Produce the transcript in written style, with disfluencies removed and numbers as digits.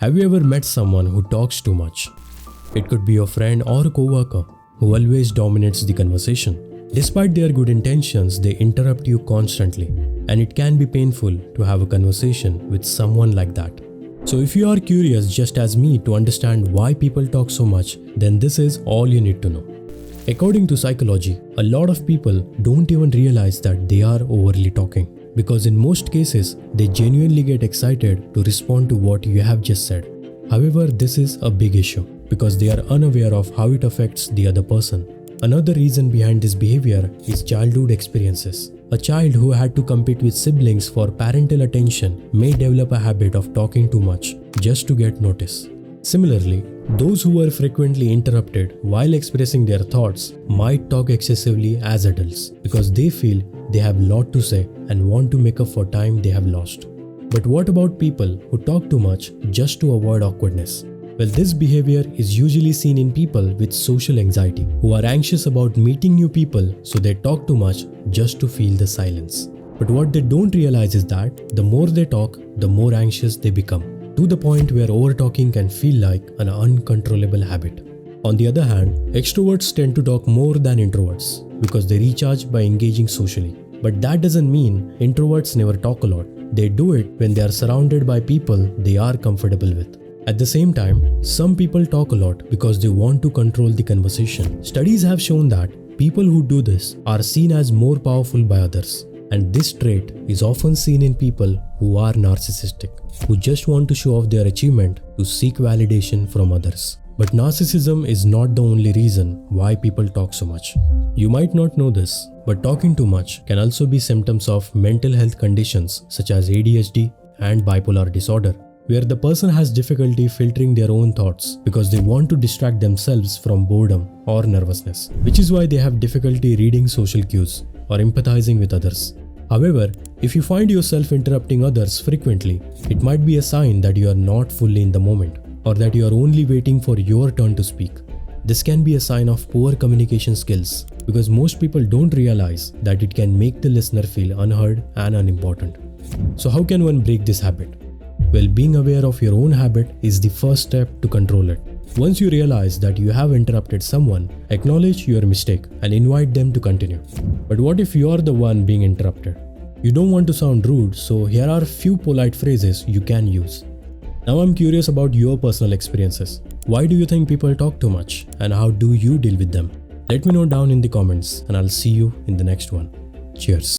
Have you ever met someone who talks too much? It could be a friend or a coworker who always dominates the conversation. Despite their good intentions, they interrupt you constantly, and it can be painful to have a conversation with someone like that. So if you are curious just as me to understand why people talk so much, then this is all you need to know. According to psychology, a lot of people don't even realize that they are overly talking, because in most cases, they genuinely get excited to respond to what you have just said. However, this is a big issue because they are unaware of how it affects the other person. Another reason behind this behavior is childhood experiences. A child who had to compete with siblings for parental attention may develop a habit of talking too much just to get noticed. Similarly, those who were frequently interrupted while expressing their thoughts might talk excessively as adults because they feel they have a lot to say and want to make up for time they have lost. But what about people who talk too much just to avoid awkwardness? Well, this behavior is usually seen in people with social anxiety who are anxious about meeting new people, so they talk too much just to feel the silence. But what they don't realize is that the more they talk, the more anxious they become, to the point where overtalking can feel like an uncontrollable habit. On the other hand, extroverts tend to talk more than introverts because they recharge by engaging socially. But that doesn't mean introverts never talk a lot. They do it when they are surrounded by people they are comfortable with. At the same time, some people talk a lot because they want to control the conversation. Studies have shown that people who do this are seen as more powerful by others. And this trait is often seen in people who are narcissistic, who just want to show off their achievement to seek validation from others. But narcissism is not the only reason why people talk so much. You might not know this, but talking too much can also be symptoms of mental health conditions such as ADHD and bipolar disorder, where the person has difficulty filtering their own thoughts because they want to distract themselves from boredom or nervousness, which is why they have difficulty reading social cues or empathizing with others. However, if you find yourself interrupting others frequently, it might be a sign that you are not fully in the moment or that you are only waiting for your turn to speak. This can be a sign of poor communication skills because most people don't realize that it can make the listener feel unheard and unimportant. So how can one break this habit? Well, being aware of your own habit is the first step to control it. Once you realize that you have interrupted someone, acknowledge your mistake and invite them to continue. But what if you are the one being interrupted? You don't want to sound rude, so here are a few polite phrases you can use. Now I'm curious about your personal experiences. Why do you think people talk too much and how do you deal with them? Let me know down in the comments and I'll see you in the next one. Cheers.